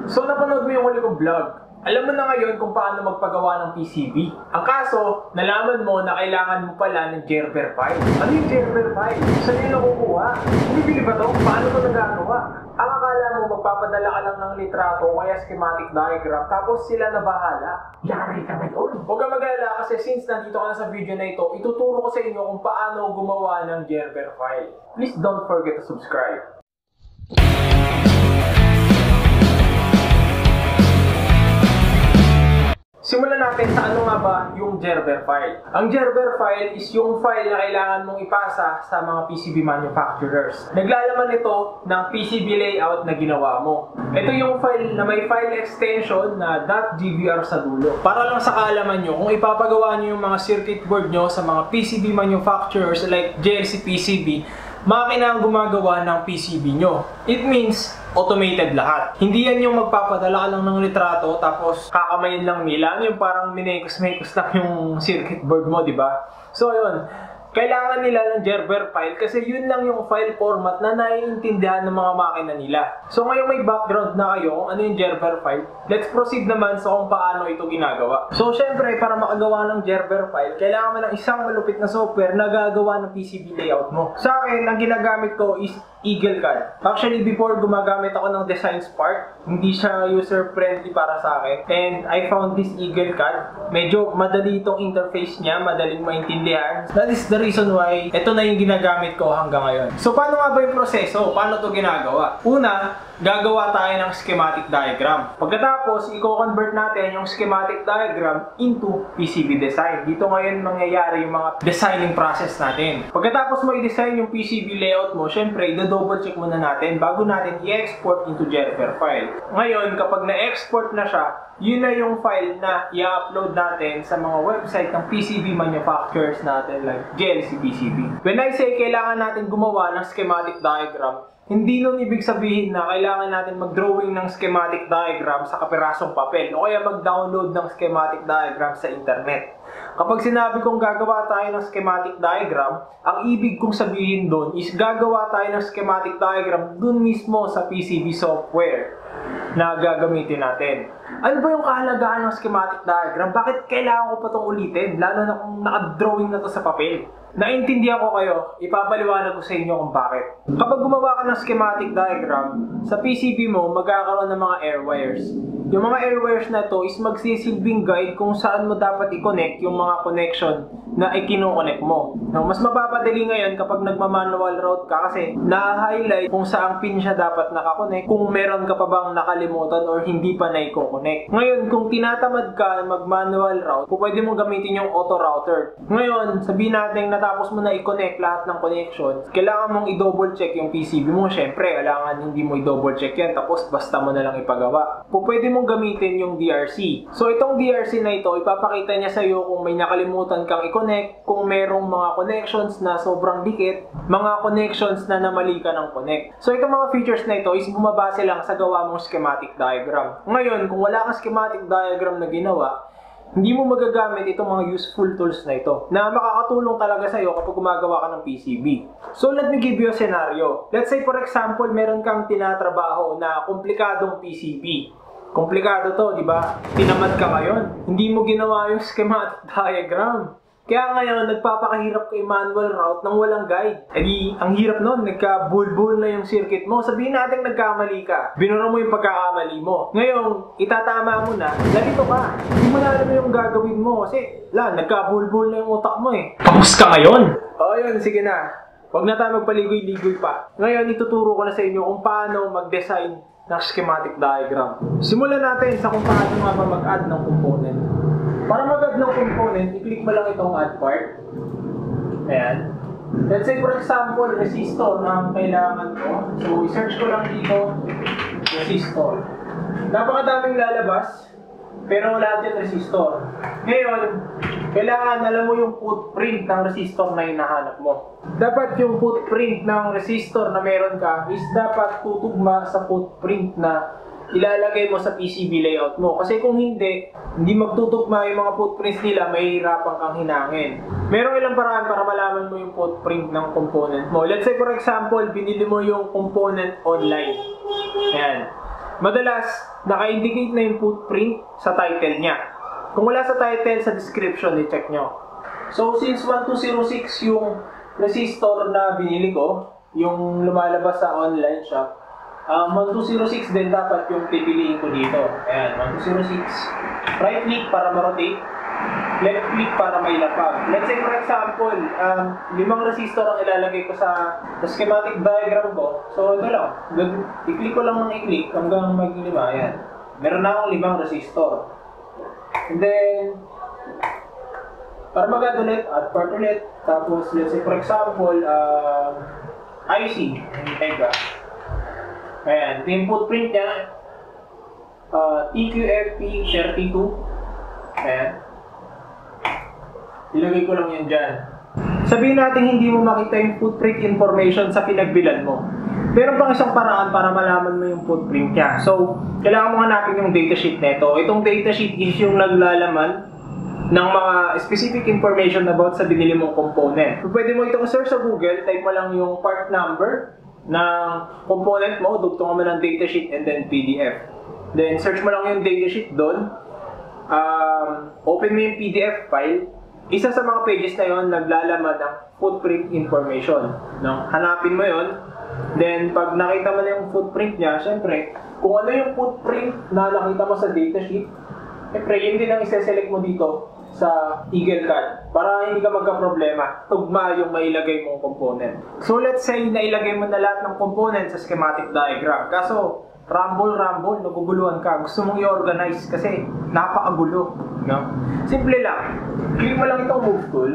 So napanood mo yung huli kong vlog. Alam mo na ngayon kung paano magpagawa ng PCB. Ang kaso, nalaman mo na kailangan mo pala ng Gerber file. Ano yung Gerber file? Saan yung nakukuha? Bibili ba ito? Paano ito nagagawa? Ang akala mo magpapadala ka lang ng litrato o kaya schematic diagram tapos sila na bahala. Yari ka na yun. Huwag kang mag-alala kasi since nandito ka na sa video na ito, ituturo ko sa inyo kung paano gumawa ng Gerber file. Please don't forget to subscribe. Simulan natin sa ano nga ba yung Gerber file. Ang Gerber file is yung file na kailangan mong ipasa sa mga PCB manufacturers. Naglalaman ito ng PCB layout na ginawa mo. Ito yung file na may file extension na .gbr sa dulo. Para lang sa kaalaman nyo, kung ipapagawa nyo yung mga circuit board nyo sa mga PCB manufacturers like JLC PCB, makina ang gumagawa ng PCB nyo. It means automated lahat. Hindi yan yung magpapadala ka lang ng litrato tapos kakamayin lang nila. Yung parang minekos-mekos lang yung circuit board mo, di ba? So yun, kailangan nila ng Gerber file kasi yun lang yung file format na naiintindihan ng mga makina nila. So ngayon may background na kayo kung ano yung Gerber file. Let's proceed naman sa kung paano ito ginagawa. So syempre, para makagawa ng Gerber file, kailangan mo ng isang malupit na software na gagawa ng PCB layout mo. Sa akin, ang ginagamit ko is EagleCAD. Actually, before gumagamit ako ng Design Spark, hindi siya user-friendly para sa akin. And I found this EagleCAD. Medyo madali itong interface niya, madaling maintindihan. That is the reason why ito na yung ginagamit ko hanggang ngayon. So, paano nga ba yung proseso? Paano ito ginagawa? Una, gagawa tayo ng schematic diagram. Pagkatapos, i-convert natin yung schematic diagram into PCB design. Dito ngayon mangyayari yung mga designing process natin. Pagkatapos mo i-design yung PCB layout mo, syempre, i-double check muna natin bago natin i-export into Gerber file. Ngayon, kapag na-export na siya, yun na yung file na i-upload natin sa mga website ng PCB manufacturers natin like JLC PCB. When I say kailangan natin gumawa ng schematic diagram, hindi nun ibig sabihin na kailangan natin mag-drawing ng schematic diagram sa kapirasong papel o kaya mag-download ng schematic diagram sa internet. Kapag sinabi kong gagawa tayo ng schematic diagram, ang ibig kong sabihin doon is gagawa tayo ng schematic diagram dun mismo sa PCB software na gagamitin natin. Ano ba yung kahalagahan ng schematic diagram? Bakit kailangan ko pa itong ulitin? Lalo na kung naka-drawing na to sa papel. Naintindihan ko kayo, ipapaliwanag ko sa inyo kung bakit. Kapag gumawa ka ng schematic diagram, sa PCB mo magkakaroon ng mga air wires. Yung mga air wires na to is magsisilbing guide kung saan mo dapat i-connect yung mga connection na i-kino-connect mo. No, mas mapapadali ngayon kapag nagma-manual route ka kasi na-highlight kung saang pin siya dapat nakakonect, kung meron ka pa bang nakalimutan or hindi pa na-i-connect. Ngayon, kung tinatamad ka mag-manual route, pwede mong gamitin yung auto router. Ngayon, sabihin natin natapos mo na i-connect lahat ng connections, kailangan mong i-double check yung PCB mo. Syempre, kailangan hindi mo i-double check yan tapos basta mo na lang ipagawa. Pwede mong gamitin yung DRC. So, itong DRC na ito, ipapakita niya sa iyo kung may nakalimutan kang i-connect, kung merong mga connections na sobrang dikit, mga connections na namali ka ng connect. So, itong mga features na ito is bumabase lang sa gawa mong schematic diagram. Ngayon, kung wala kang schematic diagram na ginawa, hindi mo magagamit itong mga useful tools na ito na makakatulong talaga sa iyo kapag gumagawa ka ng PCB. So, let me give you a scenario. Let's say, for example, meron kang tinatrabaho na komplikadong PCB. Komplikado to, di ba? Tinamad ka ngayon. Hindi mo ginawa yung schematic diagram. Kaya ngayon, nagpapakahirap kay manual route nang walang guide. E di, ang hirap nun, nagka-bulbul na yung circuit mo. Sabihin natin nagkamali ka. Binura mo yung pagkakamali mo. Ngayon, itatama mo na, ganito ka. Hindi mo na alam yung gagawin mo kasi, nagka-bulbul na yung utak mo eh. Tapos ka ngayon? O yun, sige na. Huwag na tayo magpaligoy-ligoy pa. Ngayon, ituturo ko na sa inyo kung paano mag-design ng schematic diagram. Simulan natin sa kung paano nga ba mag-add ng component. Para mag-add ng component, i-click mo lang itong add part. Ayan. Let's say for example, resistor na ang kailangan ko. So, i-search ko lang dito, resistor. Napakadaming lalabas, pero wala dyan resistor. Ngayon, kailangan alam mo yung footprint ng resistor na hinahanap mo. Dapat yung footprint ng resistor na meron ka is dapat tutugma sa footprint na ilalagay mo sa PCB layout mo. Kasi kung hindi magtutugma yung mga footprints nila, mahihirapan kang hinangin. Merong ilang paraan para malaman mo yung footprint ng component mo. Let's say for example, binili mo yung component online. Ayan. Madalas, naka-indicate na yung footprint sa title niya. Kung wala sa title, sa description, i-check nyo. So, since 1206 yung resistor na binili ko, yung lumalabas sa online shop, 1206 din dapat yung pipiliin ko dito. Ayan, 1206. Right click para ma-rotate. Left click para mailapag. Let's say for example, 5 resistor ang ilalagay ko sa schematic diagram ko. So ito lang, i-click ko lang ng i-click hanggang maging 5. Ayan. Meron na akong 5 resistor. And then, para mag-add ulit, add part ulit. Tapos let's say for example, IC, Mega. Ayan, ito yung footprint niya. TQFP32. Ayan. Ilagay ko lang yan dyan. Sabihin natin hindi mo makita yung footprint information sa pinagbilan mo. Pero pang isang paraan para malaman mo yung footprint niya. So, kailangan mo hanapin yung datasheet nito. Itong datasheet is yung naglalaman ng mga specific information about sa binili mong component. So, pwede mo itong search sa Google, type mo lang yung part number ng component mo, dugtungan mo ng datasheet and then PDF. Then, search mo lang yung datasheet doon. Open mo yung PDF file. Isa sa mga pages na yon naglalaman ng footprint information. No? Hanapin mo yon. Then, pag nakita mo na yung footprint niya, syempre, kung ano yung footprint na nakita mo sa datasheet, syempre, yun din ang isa-select mo dito sa Eagle CAD para hindi ka magka-problema. Tugma yung mailagay mong component. So, let's say, nailagay mo na lahat ng component sa schematic diagram. Kaso, rumble, naguguluhan ka. Gusto mong i-organize kasi napakagulo. No? Simple lang. Click mo lang itong move tool.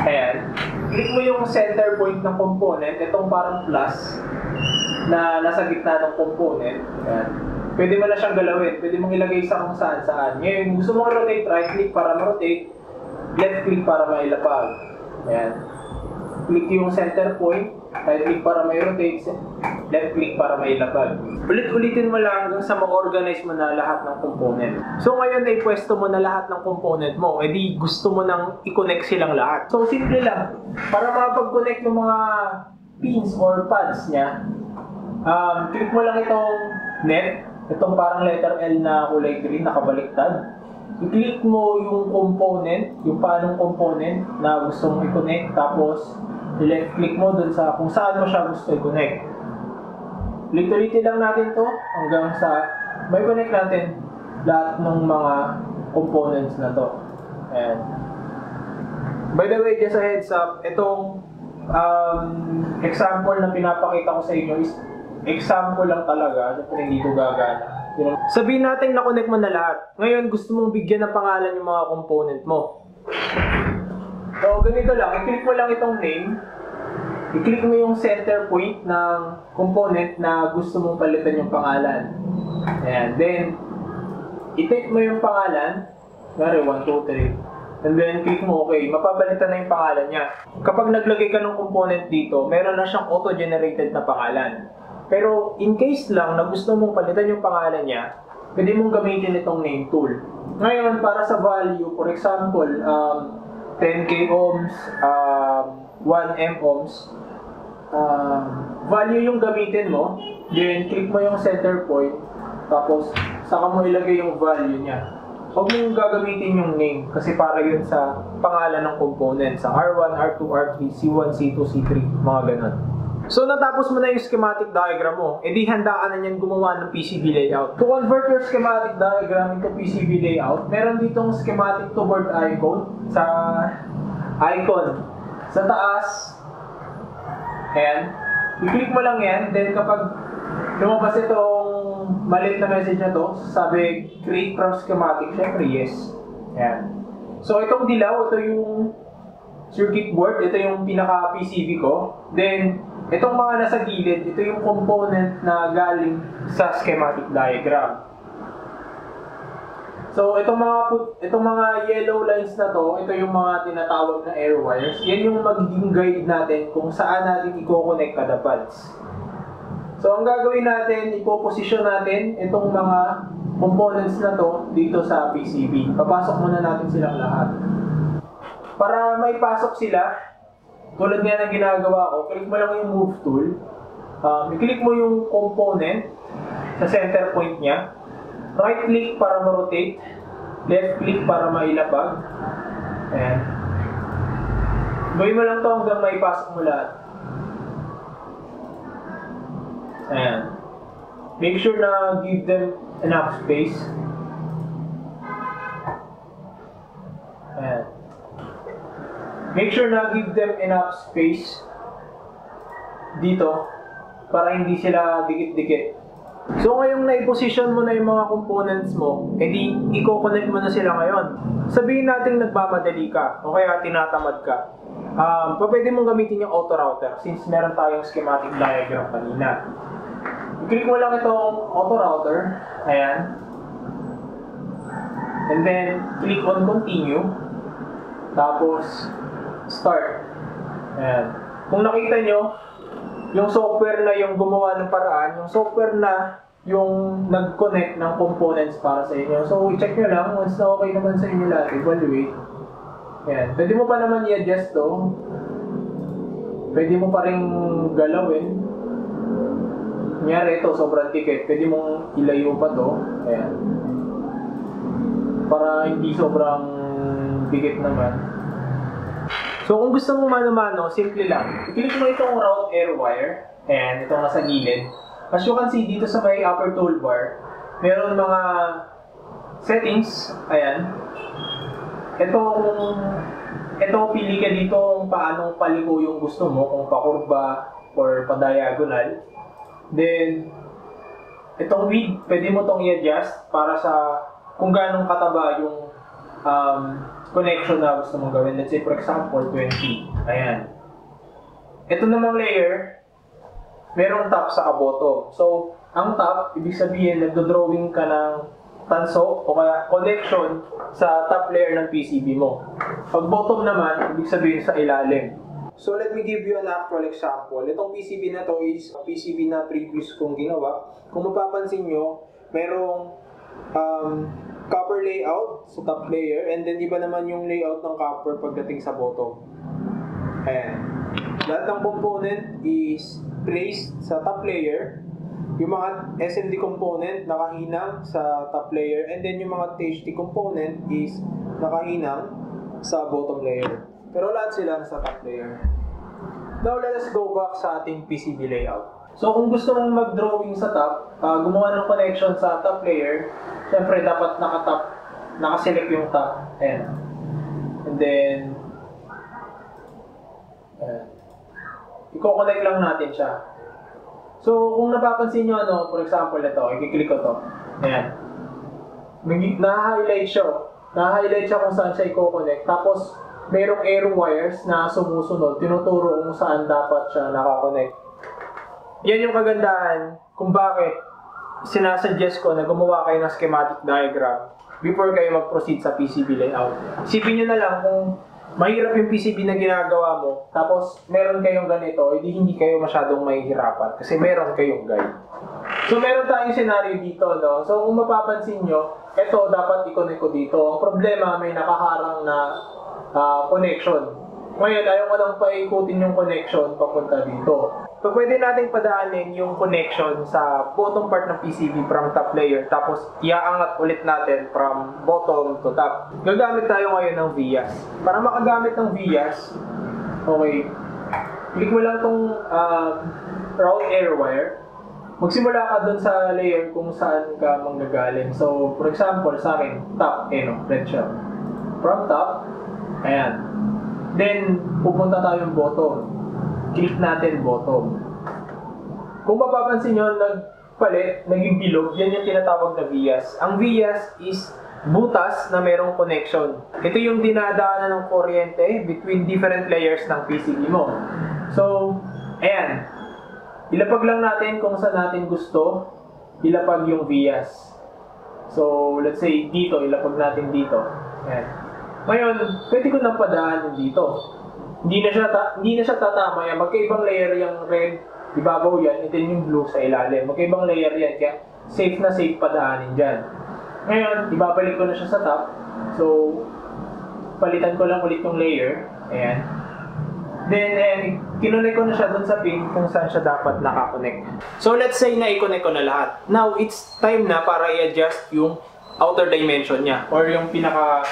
Ayan. Click mo yung center point ng component. Itong parang plus na nasa gitna ng component. Ayan. Pwede mo na siyang galawin. Pwede mong ilagay sa kung saan. Ngayon, gusto mong rotate, right click para ma-rotate. Left click para mailapag. Ayan. Click yung center point. Right click para may rotate. Left click para mailapag. Ulit-ulitin mo lang hanggang sa ma-organize mo na lahat ng component. So ngayon ay pwesto mo na lahat ng component mo. E di gusto mo nang i-connect silang lahat. So simple lang. Para makapag-connect yung mga pins or pads niya, click mo lang itong net. Itong parang letter L na kulay green, nakabaliktad. I-click mo yung component, yung paanong component na gusto mong i-connect. Tapos, left click mo dun sa kung saan mo siya gusto i-connect. Ulit-ulitin lang natin to hanggang sa may connect natin lahat ng mga components na to. And by the way, just a heads up, itong example na pinapakita ko sa inyo is example lang talaga. Siyempre hindi ito gagana. Sabihin natin na-connect mo na lahat. Ngayon gusto mong bigyan ng pangalan yung mga component mo. So ganito lang, i-click mo lang itong name. I-click mo yung center point ng component na gusto mong palitan yung pangalan. Ayan. Then, i-type mo yung pangalan. Gari, 1, 2, 3. And then, click mo okay. Mapapalitan na yung pangalan niya. Kapag naglagay ka ng component dito, meron na siyang auto-generated na pangalan. Pero, in case lang na gusto mong palitan yung pangalan niya, pwede mong gamitin itong name tool. Ngayon, para sa value, for example, 10k ohms, 1m ohms, value yung gamitin mo, then click mo yung center point, tapos saka mo ilagay yung value niya. Huwag mo yung gagamitin yung name kasi para yun sa pangalan ng component, sa R1, R2, R3, C1, C2, C3, mga ganun. So natapos mo na yung schematic diagram mo, edi handa ka na niyan gumawa ng PCB layout. To convert your schematic diagram into PCB layout, meron ditong schematic to board icon sa taas. Ayan. I-click mo lang yan, then kapag lumabas itong maliit na message na to, sabi create from schematic, syempre yes. Ayan. So itong dilaw, ito yung circuit board, ito yung pinaka PCB ko. Then itong mga nasa gilid, ito yung component na galing sa schematic diagram. So itong mga yellow lines na to, ito yung mga tinatawag na air wires. Yan yung magiging guide natin kung saan natin i-connect kada pads. So ang gagawin natin, ipoposition natin itong mga components na to dito sa PCB. Papasok muna natin silang lahat. Para may pasok sila, tulad nga ng ginagawa ko, click mo lang yung move tool. I-click mo yung component. sa center point niya. Right click para ma-rotate. Left click para mailapag. Ayan. Gawin mo lang to hanggang maipasok mo lahat. Ayan. Make sure na give them enough space. Ayan. Make sure na give them enough space dito para hindi sila dikit-dikit. So ngayong naiposition mo na yung mga components mo, edi i-connect mo na sila ngayon. Sabihin natin nagmamadali ka o kaya tinatamad ka. Pwede mong gamitin yung auto router since meron tayong schematic diagram kanina. I-click mo lang itong auto router. Ayan. And then click on continue. Tapos start. Ayan. Kung nakita nyo, yung software na yung gumawa ng paraan, yung software na yung nag-connect ng components para sa inyo. So, i-check nyo lang. Once na okay naman sa inyo lahat, evaluate. Ayan. Pwede mo pa naman i-adjust to. Pwede mo pa rin galawin. Kunyari, ito, sobrang ticket. Pwede mong ilayo pa to. Ayan. Para hindi sobrang dikit naman. So, kung gusto mo mano-mano, simple lang. I-click mo itong route air wire. Ayan, itong nasa gilid. As you can see, dito sa may upper toolbar, meron mga settings. Ayan. Ito, pili ka dito kung paanong paliko yung gusto mo, kung pakurba or pa-diagonal. Then, itong width, pwede mo itong i-adjust para sa kung gaano kataba yung connection na gusto mong gawin. Let's say, for example, 20. Ayan. Ito namang layer, merong top sa bottom. So, ang top, ibig sabihin, nagdo-drawing ka ng tanso o kaya connection sa top layer ng PCB mo. Pag bottom naman, ibig sabihin sa ilalim. So, let me give you an actual example. Itong PCB na to is a PCB na previous kong ginawa. Kung mapapansin nyo, merong copper layout sa top layer and then iba naman yung layout ng copper pagdating sa bottom. Ayan. Lahat ng component is placed sa top layer. Yung mga SMD component nakahinang sa top layer and then yung mga THT component is nakahinang sa bottom layer. Pero lahat sila nasa top layer. Now let us go back sa ating PCB layout. So kung gusto mong mag-drawing sa top, gumawa ng connection sa top layer, syempre dapat naka-select yung top. Ayan. And then, i-connect lang natin siya. So kung napapansin nyo, for example, ito, i-click ko to. Ayan. Na-highlight siya. Na-highlight siya kung saan siya i-connect. Tapos, mayroong air wires na sumusunod, tinuturo kung saan dapat siya nakakonect. Yan yung kagandahan kung bakit sinasuggest ko na gumawa kayo ng schematic diagram before kayo mag-proceed sa PCB layout. Isipin nyo na lang kung mahirap yung PCB na ginagawa mo, tapos meron kayong ganito, hindi kayo masyadong mahihirapan kasi meron kayong guide. So meron tayong scenario dito, no? So kung mapapansin nyo, ito dapat i-connect ko dito. Ang problema, may nakaharang na connection. Ngayon, ayaw ko nang paikutin yung connection papunta dito. So, pwede natin padaanin yung connection sa bottom part ng PCB from top layer, tapos iaangat ulit natin from bottom to top. Gagamit tayo ngayon ng vias. Para makagamit ng vias, okay, click mo lang itong route air wire. Magsimula ka dun sa layer kung saan ka manggagaling. So, for example, sa akin, top, red siya. From top, ayan. Then, pupunta tayong bottom. Click natin bottom. Kung mapapansin nyo, nagpalit, naging bilog, yan yung tinatawag na vias. Ang vias is butas na mayroong connection. Ito yung dinadaanan ng kuryente between different layers ng PCB mo. So, ayan. Ilapag lang natin kung saan natin gusto ilapag yung vias. So, let's say dito, ilapag natin dito. Ayan. Ngayon, pwede ko nang padaanin dito. Hindi na siya tatama yan. Magkaibang layer yung red, ibabaw yan, ito yung blue sa ilalim. Magkaibang layer yan, kaya safe na safe padaanin dyan. Ngayon, ibabalik ko na siya sa top. So, palitan ko lang ulit yung layer. Ayan. Then, kinonect ko na siya dun sa pin kung saan siya dapat nakakonect. So, let's say na i-connect ko na lahat. Now, it's time na para i-adjust yung outer dimension niya or yung pinaka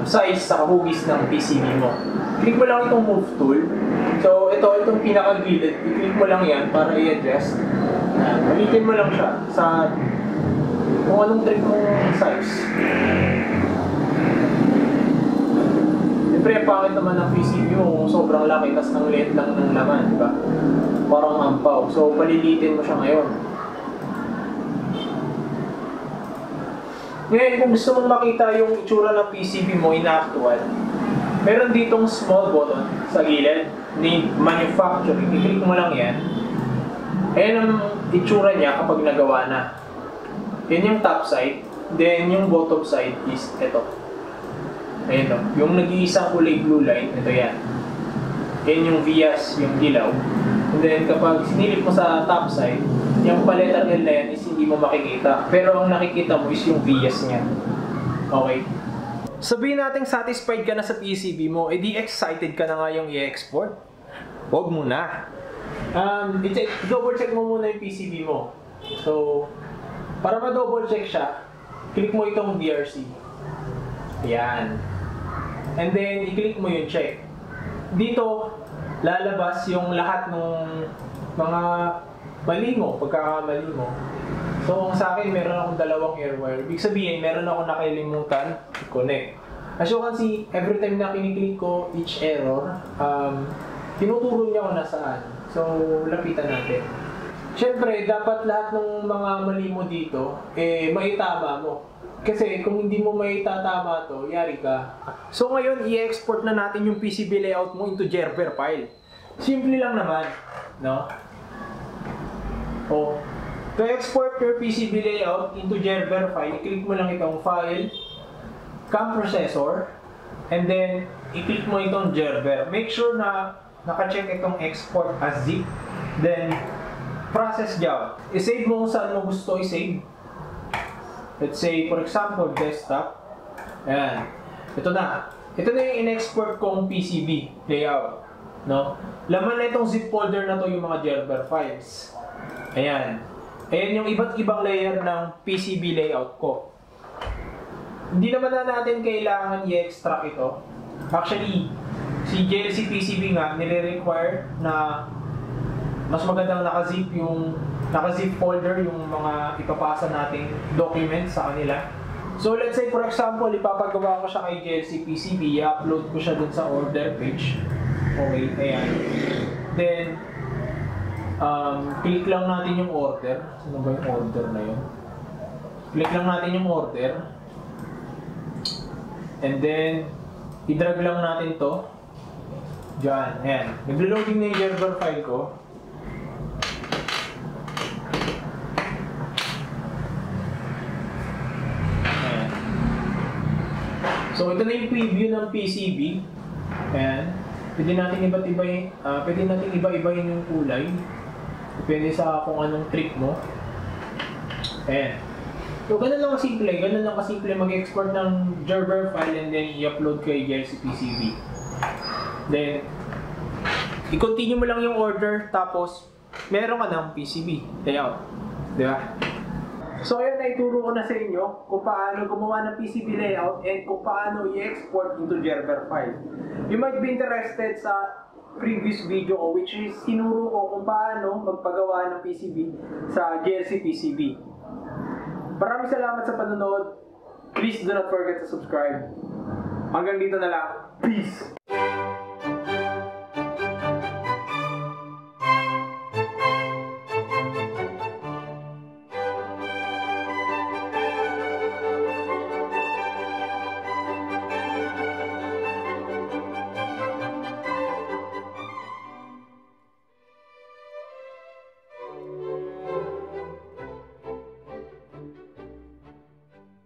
size sa hugis ng PCB mo. Click mo lang itong move tool. So, itong pinaka-gilid. I-click mo lang yan para i-adjust. Malitin mo lang siya sa kung anong trick mong size. Siyempre, pangit naman ng PCB mo kung sobrang laki, tas ang liit lang ng laman, di ba? Parang ampaw. So, palilitin mo siya ngayon. Ngayon, kung gusto mong makita yung itsura ng PCB mo in actual, meron ditong small button sa gilid, named Manufacturing. I-click mo lang yan. Ayan ang itsura niya kapag nagawa na. Yan yung top side, then yung bottom side is ito. Ayan o, yung nag-iisang kulay blue line, ito yan. Yan yung vias, yung dilaw. And then kapag sinilip mo sa top side, yung paletter L na yan is hindi mo makikita. Pero ang nakikita mo is yung vias niya. Okay? Sabihin natin satisfied ka na sa PCB mo, edi excited ka na nga yung i-export. Huwag muna. Double check mo muna yung PCB mo. So, para ma-double check siya, click mo itong BRC. Ayan. And then, i-click mo yung check. Dito, lalabas yung lahat ng mga mali mo, pagkakamali mo. So, sa akin, meron akong dalawang airwire. Ibig sabihin, meron akong nakalimutan i-connect. As you can see, every time na kiniklik ko each error, tinuturo niya kung nasaan. So, lapitan natin. Siyempre, dapat lahat ng mga mali mo dito, maitama mo. Kasi kung hindi mo maitatama to, yari ka. So ngayon, i-export na natin yung PCB layout mo into Gerber file. Simple lang naman, no? To export your PCB layout into Gerber file, i-click mo lang itong File, CAM Processor, and then i-click mo itong Gerber. Make sure na naka-check itong Export as zip, then Process Job. I-save mo kung saan mo gusto i-save. Let's say, for example, desktop. Ayan. Ito na. Ito na yung in-export kong PCB layout. No? Laman na itong zip folder na to yung mga Gerber files. Ayan. Ayan yung iba't ibang layer ng PCB layout ko. Hindi naman na natin kailangan i-extract ito. Actually, si JLC PCB nga, nire-require na mas magandang naka-zip folder yung mga ipapasa nating documents sa kanila. So let's say for example, ipapagawa ko siya kay JLC PCB, i-upload ko siya dun sa order page. Okay, ayan. Then, click lang natin yung order. Sino ba yung order na yun? Click lang natin yung order. And then, i-drag lang natin to. Diyan, ayan. Naglo-loading na yung Gerber file ko. So ito na yung preview ng PCB. Ayan. Pwede natin iba-ibahin yung kulay. Depende sa kung anong trick mo. Ayan. So ganun lang kasimple mag-export ng Gerber file and then i-upload kay JLC PCB. Then i-continue mo lang yung order tapos meron ka ng PCB layout. Di ba? So ayun, naituro ko na sa inyo kung paano gumawa ng PCB layout and kung paano i-export into Gerber file. You might be interested sa previous video ko which is tinuro ko kung paano magpagawa ng PCB sa JLC PCB. Maraming salamat sa panonood. Please do not forget to subscribe. Hanggang dito na lang. Peace!